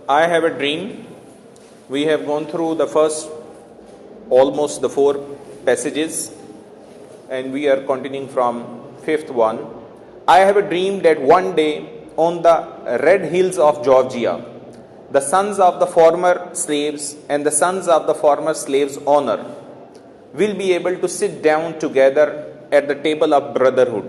I have a dream. We have gone through the first, almost the 4 passages, and we are continuing from 5th one. I have a dream that one day on the red hills of Georgia, the sons of the former slaves and the sons of the former slaves' owner will be able to sit down together at the table of brotherhood.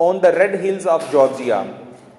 on the red hills of Georgia,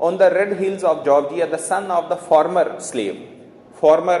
On the red hills of Georgia, the son of the former slave. Former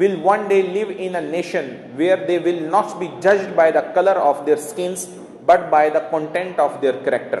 will one day live in a nation where they will not be judged by the color of their skins but by the content of their character.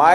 my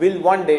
will one day,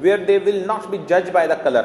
where they will not be judged by the color,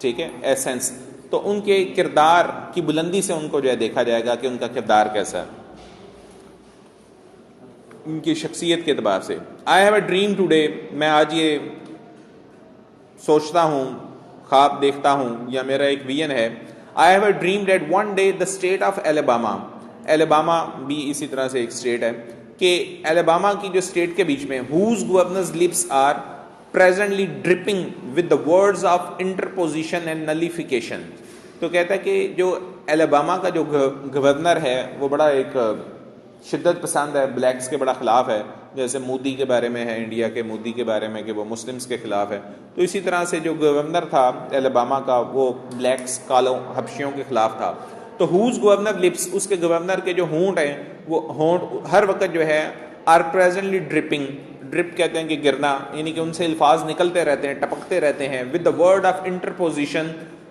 ٹھیک ہے، essence. تو ان کے کردار کی بلندی سے ان کو جو ہے دیکھا جائے گا کہ ان کا کردار کیسا ہے، ان کی شخصیت کے اعتبار سے. آئی ہیو اے ڈریم ٹوڈے، میں آج یہ سوچتا ہوں، خواب دیکھتا ہوں، یا میرا ایک ویژن ہے. I have a dream that one day the state of Alabama, Alabama بھی اسی طرح سے ایک اسٹیٹ ہے، کہ الاباما کی جو اسٹیٹ کے بیچ میں whose governors lips are presently dripping with the words of interposition and nullification. تو کہتا ہے کہ جو الاباما کا جو گورنر ہے وہ بڑا ایک شدت پسند ہے، بلیکس کے بڑا خلاف ہے، جیسے مودی کے بارے میں ہے، انڈیا کے مودی کے بارے میں کہ وہ مسلمز کے خلاف ہے. تو اسی طرح سے جو گورنر تھا الاباما کا وہ بلیکس، کالوں، حبشیوں کے خلاف تھا. تو ہوز گورنر لپس، اس کے گورنر کے جو ہونٹ ہیں وہ ہونٹ ہر وقت جو ہے آر پریزنٹلی ڈرپنگ، ڈرپ کہتے ہیں کہ گرنا، یعنی کہ ان سے الفاظ نکلتے رہتے ہیں، ٹپکتے رہتے ہیں. ود دا ورڈ آف انٹرپوزیشن،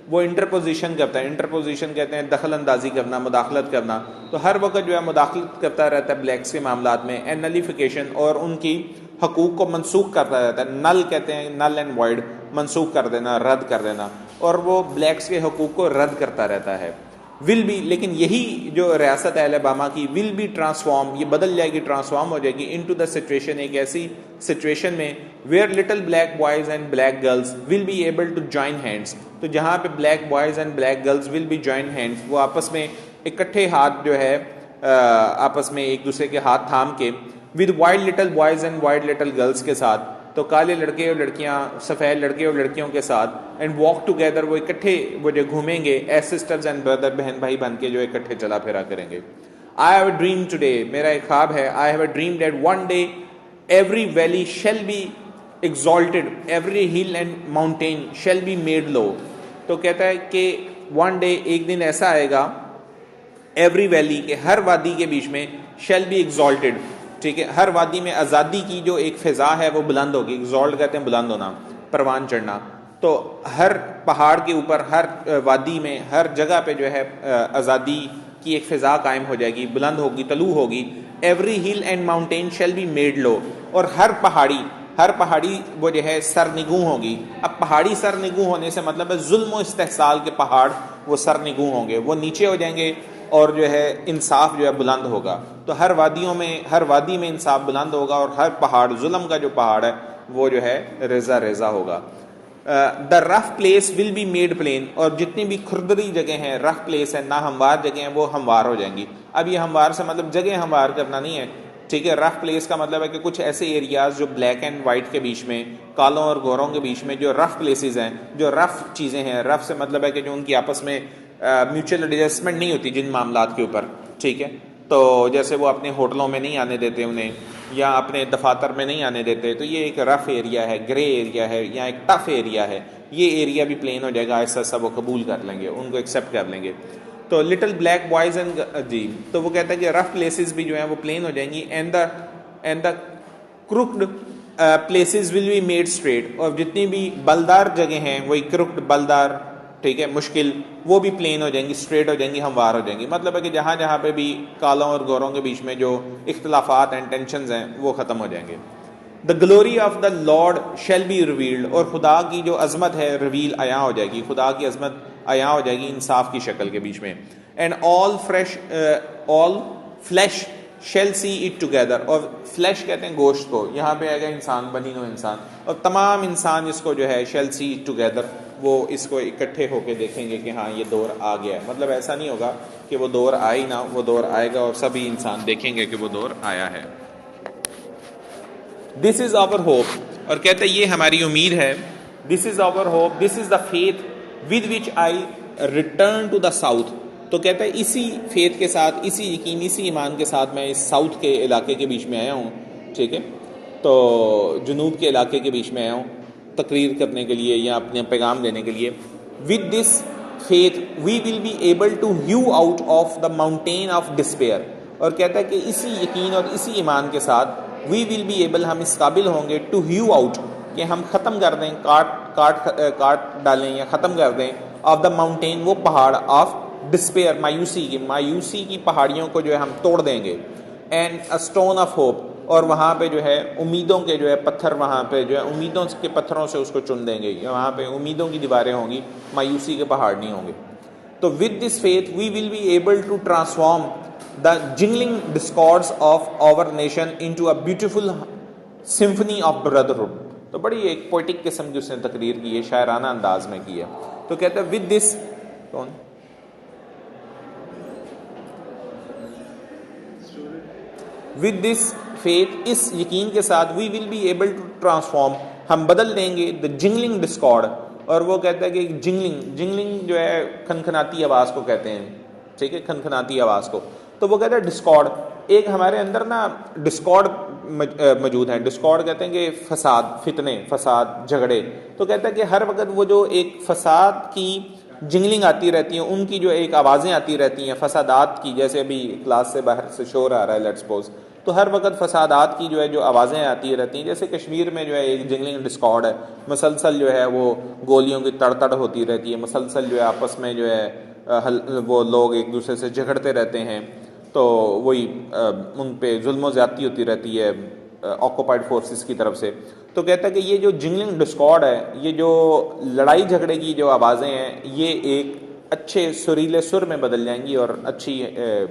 وہ انٹرپوزیشن کرتا ہے، انٹرپوزیشن کہتے ہیں دخل اندازی کرنا، مداخلت کرنا. تو ہر وقت جو ہے مداخلت کرتا رہتا ہے بلیکس کے معاملات میں. اینڈ نلیفیکیشن، اور ان کی حقوق کو منسوخ کرتا رہتا ہے. نل کہتے ہیں نل اینڈ وائڈ، منسوخ کر دینا، رد کر دینا، اور وہ بلیکس کے حقوق کو رد کرتا رہتا ہے. ول بی، لیکن یہی جو ریاست ہے الاباما کی، ول بی ٹرانسفارم، یہ بدل جائے گی، ٹرانسفارم ہو جائے گی انٹو دا سچویشن، ایک ایسی سچویشن میں where little black boys and black girls will be able to join hands. تو جہاں پہ black boys and black girls will be join hands, وہ آپس میں اکٹھے ہاتھ جو ہے آپس میں ایک دوسرے کے ہاتھ تھام کے، with white little boys and white little girls کے ساتھ، تو کالے لڑکے اور لڑکیاں، سفید لڑکے اور لڑکیوں کے ساتھ. اینڈ واک ٹوگیدر، وہ اکٹھے وہ جو گھومیں گے، ایز سسٹرز اینڈ بردر، بہن بھائی بن کے جو اکٹھے چلا پھرا کریں گے. I have a dream today, میرا ایک خواب ہے. I have a dream that one day every valley shall be exalted, every hill and mountain shall be made low. تو کہتا ہے کہ ون ڈے، ایک دن ایسا آئے گا، ایوری ویلی، کے ہر وادی کے بیچ میں، شیل بی ایگزالٹیڈ، ٹھیک ہے، ہر وادی میں آزادی کی جو ایک فضا ہے وہ بلند ہوگی. ایگزالٹ کہتے ہیں بلند ہونا، پروان چڑھنا. تو ہر پہاڑ کے اوپر، ہر وادی میں، ہر جگہ پہ جو ہے آزادی کی ایک فضا قائم ہو جائے گی، بلند ہوگی، طلوع ہوگی. Every hill and mountain shall be made low, اور ہر پہاڑی وہ جو ہے سرنگوں ہوگی. اب پہاڑی سرنگوں ہونے سے مطلب ہے ظلم و استحصال کے پہاڑ وہ سرنگوں ہوں گے، وہ نیچے ہو جائیں گے، اور جو ہے انصاف جو ہے بلند ہوگا. تو ہر وادی میں انصاف بلند ہوگا، اور ہر پہاڑ، ظلم کا جو پہاڑ ہے وہ جو ہے ریزہ ریزہ ہوگا. The rough places will be made plain, اور جتنی بھی کھردری جگہ ہیں، رف پلیس ہے، ناہموار جگہ ہیں، وہ ہموار ہو جائیں گی. اب یہ ہموار سے مطلب جگہ ہموار کرنا نہیں ہے، ٹھیک ہے. رف پلیس کا مطلب ہے کہ کچھ ایسے ایریاز جو بلیک اینڈ وائٹ کے بیچ میں، کالوں اور گوروں کے بیچ میں جو رف پلیسز ہیں، جو رف چیزیں ہیں، رف سے مطلب ہے کہ جو ان کی آپس میں میوچل ایڈجسٹمنٹ نہیں ہوتی جن معاملات کے اوپر، ٹھیک ہے. تو جیسے وہ اپنے ہوٹلوں میں نہیں آنے دیتے انہیں، یا اپنے دفاتر میں نہیں آنے دیتے، تو یہ ایک رف ایریا ہے، گرے ایریا ہے، یا ایک ٹف ایریا ہے. یہ ایریا بھی پلین ہو جائے گا، ایسا سب وہ قبول کر لیں گے، ان کو ایکسیپٹ کر لیں گے. تو لٹل بلیک بوائز اینڈ جی، تو وہ کہتا ہے کہ رف پلیسز بھی جو ہیں وہ پلین ہو جائیں گی. And the crooked places will be made straight, اور جتنی بھی بلدار جگہ ہیں وہی کروکڈ، بلدار، ٹھیک ہے، مشکل، وہ بھی پلین ہو جائیں گی، اسٹریٹ ہو جائیں گی، ہموار ہو جائیں گی. مطلب ہے کہ جہاں جہاں پہ بھی کالوں اور گوروں کے بیچ میں جو اختلافات اینڈ ٹینشنز ہیں وہ ختم ہو جائیں گے. The glory of the lord shall be revealed, اور خدا کی جو عظمت ہے ریویل، عیاں ہو جائے گی، خدا کی عظمت عیاں ہو جائے گی انصاف کی شکل کے بیچ میں. And all flesh shall see it together, اور فلیش کہتے ہیں گوشت کو، یہاں پہ آئے گا انسان، بنی نوع انسان، اور تمام انسان اس کو جو ہے شیل سی اٹ ٹوگیدر، وہ اس کو اکٹھے ہو کے دیکھیں گے کہ ہاں یہ دور آ گیا ہے. مطلب ایسا نہیں ہوگا کہ وہ دور آئے نہ، وہ دور آئے گا اور سبھی انسان دیکھیں گے کہ وہ دور آیا ہے. دس از آور ہوپ، اور کہتے ہیں یہ ہماری امید ہے. This is our hope, this is the faith with which I return to the south. تو کہتا ہے اسی فیتھ کے ساتھ، اسی یقین، اسی ایمان کے ساتھ میں اس ساؤتھ کے علاقے کے بیچ میں آیا ہوں، ٹھیک ہے، تو جنوب کے علاقے کے بیچ میں آیا ہوں تقریر کرنے کے لیے یا اپنے پیغام دینے کے لیے. With this faith we will be able to hew out of the mountain of despair, اور کہتا ہے کہ اسی یقین اور اسی ایمان کے ساتھ وی ول بی ایبل، ہم اس قابل ہوں گے، ٹو ہیو آؤٹ، کہ ہم ختم کر دیں، کاٹ ڈالیں یا ختم کر دیں، آف دا ماؤنٹین، وہ پہاڑ، آف ڈسپیئر، مایوسی کی پہاڑیوں کو جو ہے ہم توڑ دیں گے. And a stone of hope, اور وہاں پہ جو ہے امیدوں کے جو ہے پتھر وہاں پہ جو ہے امیدوں کے پتھروں سے اس کو چن دیں گے، وہاں پہ امیدوں کی دیواریں ہوں گی، مایوسی کے پہاڑ نہیں ہوں گے. تو with this faith we will be able to transform the jingling discords of our nation into a beautiful symphony of brotherhood. تو بڑی ایک پوئٹک قسم کی اس نے تقریر کی ہے، شاعرانہ انداز میں کی ہے. تو کہتا ہے with this کون with this faith، اس یقین کے ساتھ we will be able to transform، ہم بدل دیں گے the jingling discord. اور وہ کہتا ہے کہ جنگلنگ جو ہے کھنکھناتی آواز کو کہتے ہیں، ٹھیک ہے، کھنکھناتی آواز کو. تو وہ کہتا ہے ڈسکارڈ، ایک ہمارے اندر نا ڈسکارڈ موجود ہے. ڈسکارڈ کہتے ہیں کہ فساد، فتنے، فساد، جھگڑے. تو کہتا ہے کہ ہر وقت وہ جو ایک فساد کی جنگلنگ آتی رہتی ہیں، ان کی جو ایک آوازیں آتی رہتی ہیں فسادات کی، جیسے ابھی کلاس سے باہر سے شور آ رہا ہے لیٹس سپوز، تو ہر وقت فسادات کی جو ہے جو آوازیں آتی رہتی ہیں. جیسے کشمیر میں جو ہے ایک جنگلنگ ڈسکارڈ ہے، مسلسل جو ہے وہ گولیوں کی تڑ ہوتی رہتی ہے، مسلسل جو ہے آپس میں جو ہے وہ لوگ ایک دوسرے سے جھگڑتے رہتے ہیں. تو وہی ان پہ ظلم و زیادتی ہوتی رہتی ہے آکوپائڈ فورسز کی طرف سے. تو کہتا ہے کہ یہ جو جنگلنگ ڈسکارڈ ہے، یہ جو لڑائی جھگڑے کی جو آوازیں ہیں، یہ ایک اچھے سریلے سر میں بدل جائیں گی اور اچھی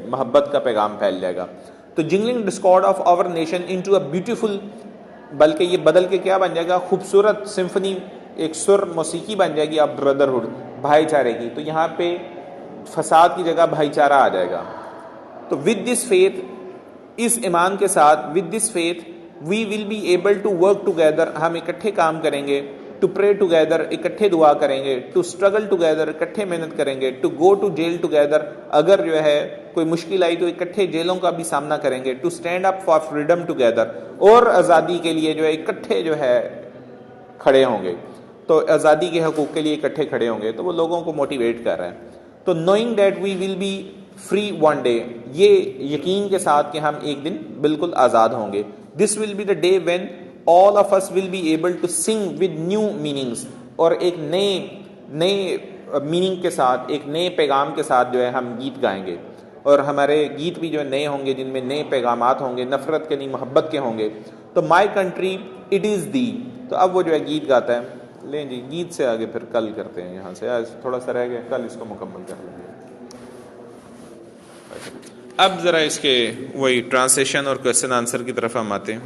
محبت کا پیغام پھیل جائے گا. تو jangling discord of our nation into a beautiful, بلکہ یہ بدل کے کیا بن جائے گا، خوبصورت سمفنی، ایک سر موسیقی بن جائے گی آف بردرہڈ، بھائی چارے کی. تو یہاں پہ فساد کی جگہ بھائی چارہ آ جائے گا. تو ود دس فیتھ، اس ایمان کے ساتھ، with this faith we will be able to work together, ہم اکٹھے کام کریں گے، ٹو پرے ٹوگیدر، اکٹھے دعا کریں گے، ٹو اسٹرگل ٹوگیدر، اکٹھے محنت کریں گے، to go to jail together, اگر جو ہے کوئی مشکل آئی تو اکٹھے جیلوں کا بھی سامنا کریں گے، to stand up for freedom together, اور آزادی کے لیے جو ہے اکٹھے جو ہے کھڑے ہوں گے. تو آزادی کے حقوق کے لیے اکٹھے کھڑے ہوں گے. تو وہ لوگوں کو موٹیویٹ کر رہے ہیں. تو knowing that we will be free one day, یہ یقین کے ساتھ کہ ہم ایک دن بالکل آزاد ہوں گے. This will be the day when all of us will be able to sing with new meanings، اور ایک نئے میننگ کے ساتھ، ایک نئے پیغام کے ساتھ جو ہے ہم گیت گائیں گے، اور ہمارے گیت بھی جو ہے نئے ہوں گے، جن میں نئے پیغامات ہوں گے، نفرت کے نہیں محبت کے ہوں گے. تو مائی کنٹری اٹ از دی. تو اب وہ جو ہے گیت گاتا ہے. لیں جی گیت سے آگے پھر کل کرتے ہیں، یہاں سے آج تھوڑا سا رہ گیا، کل اس کو مکمل کر لیں گے. اب ذرا اس کے وہی ٹرانسلیشن اور کوسچن آنسر کی طرف ہم آتے ہیں.